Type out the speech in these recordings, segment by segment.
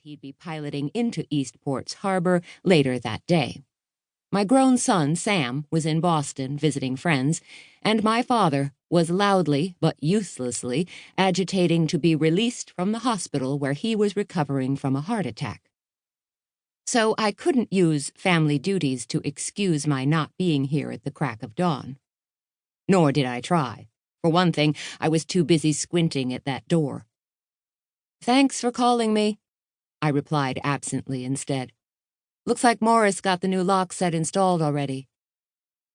he'd be piloting into Eastport's harbor later that day. My grown son, Sam, was in Boston visiting friends, and my father was loudly but uselessly agitating to be released from the hospital where he was recovering from a heart attack. So I couldn't use family duties to excuse my not being here at the crack of dawn. Nor did I try. For one thing, I was too busy squinting at that door. "Thanks for calling me," I replied absently instead. "Looks like Morris got the new lock set installed already."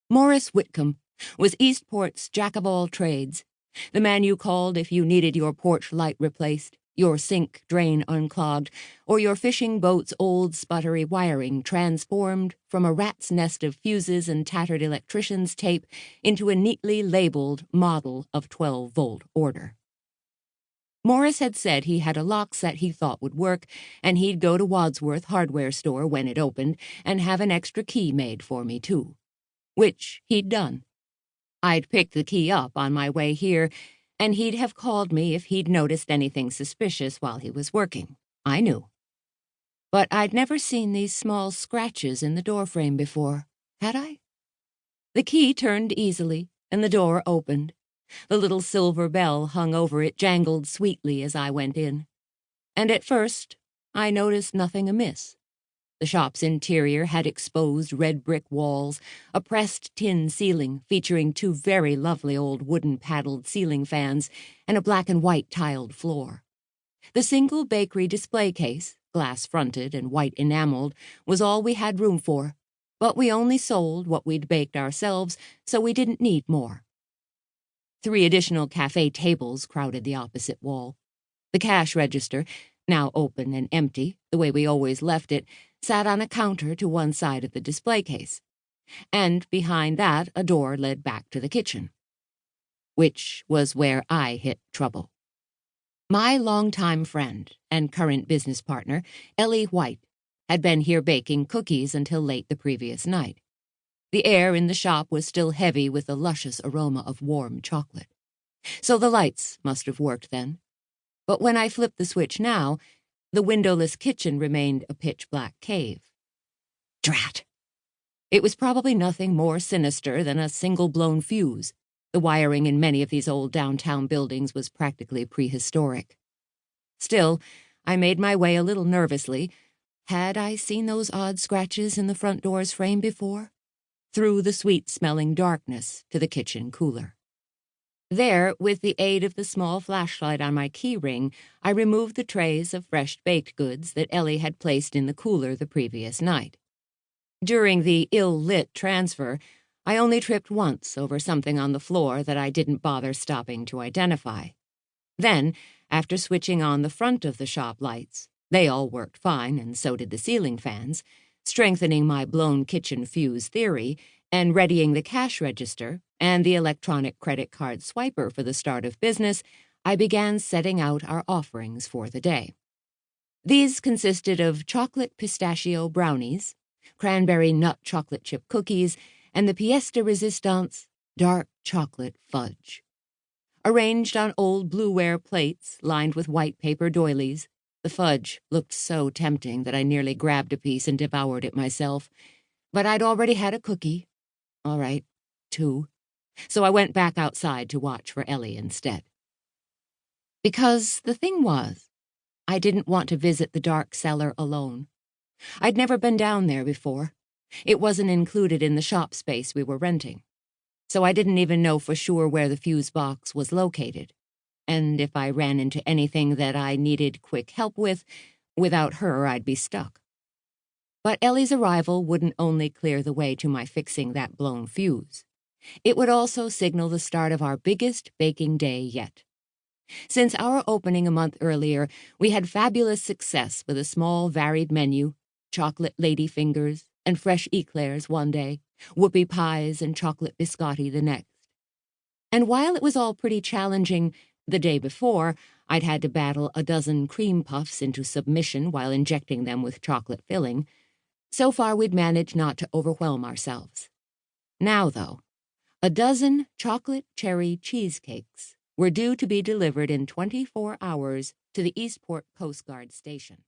Morris Whitcomb was Eastport's jack-of-all-trades, the man you called if you needed your porch light replaced, your sink drain unclogged, or your fishing boat's old sputtery wiring transformed from a rat's nest of fuses and tattered electrician's tape into a neatly labeled model of 12-volt order. Morris had said he had a lock set he thought would work, and he'd go to Wadsworth hardware store when it opened and have an extra key made for me, too. Which he'd done. I'd picked the key up on my way here, and he'd have called me if he'd noticed anything suspicious while he was working. I knew. But I'd never seen these small scratches in the doorframe before, had I? The key turned easily, and the door opened. The little silver bell hung over it jangled sweetly as I went in. And at first, I noticed nothing amiss. The shop's interior had exposed red brick walls, a pressed tin ceiling featuring two very lovely old wooden-paddled ceiling fans, and a black and white tiled floor. The single bakery display case, glass-fronted and white enameled, was all we had room for, but we only sold what we'd baked ourselves, so we didn't need more. 3 additional cafe tables crowded the opposite wall. The cash register, now open and empty, the way we always left it, sat on a counter to one side of the display case. And behind that, a door led back to the kitchen. Which was where I hit trouble. My longtime friend and current business partner, Ellie White, had been here baking cookies until late the previous night. The air in the shop was still heavy with the luscious aroma of warm chocolate. So the lights must have worked then. But when I flipped the switch now, the windowless kitchen remained a pitch-black cave. Drat! It was probably nothing more sinister than a single-blown fuse. The wiring in many of these old downtown buildings was practically prehistoric. Still, I made my way a little nervously. Had I seen those odd scratches in the front door's frame before? Through the sweet-smelling darkness to the kitchen cooler. There, with the aid of the small flashlight on my key ring, I removed the trays of fresh baked goods that Ellie had placed in the cooler the previous night. During the ill-lit transfer, I only tripped once over something on the floor that I didn't bother stopping to identify. Then, after switching on the front of the shop lights, they all worked fine, and so did the ceiling fans, strengthening my blown kitchen fuse theory, and readying the cash register and the electronic credit card swiper for the start of business, I began setting out our offerings for the day. These consisted of chocolate pistachio brownies, cranberry nut chocolate chip cookies, and the pièce de résistance, dark chocolate fudge. Arranged on old blueware plates lined with white paper doilies, the fudge looked so tempting that I nearly grabbed a piece and devoured it myself. But I'd already had a cookie. All right, 2. So I went back outside to watch for Ellie instead. Because the thing was, I didn't want to visit the dark cellar alone. I'd never been down there before. It wasn't included in the shop space we were renting. So I didn't even know for sure where the fuse box was located. And if I ran into anything that I needed quick help with, without her I'd be stuck. But Ellie's arrival wouldn't only clear the way to my fixing that blown fuse. It would also signal the start of our biggest baking day yet. Since our opening a month earlier, we had fabulous success with a small varied menu, chocolate ladyfingers and fresh eclairs one day, whoopie pies and chocolate biscotti the next. And while it was all pretty challenging, the day before, I'd had to battle a dozen cream puffs into submission while injecting them with chocolate filling. So far, we'd managed not to overwhelm ourselves. Now, though, a dozen chocolate cherry cheesecakes were due to be delivered in 24 hours to the Eastport Coast Guard Station.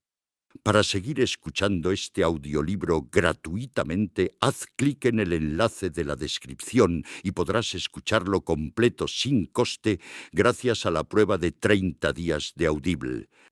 Para seguir escuchando este audiolibro gratuitamente, haz clic en el enlace de la descripción y podrás escucharlo completo sin coste gracias a la prueba de 30 días de Audible.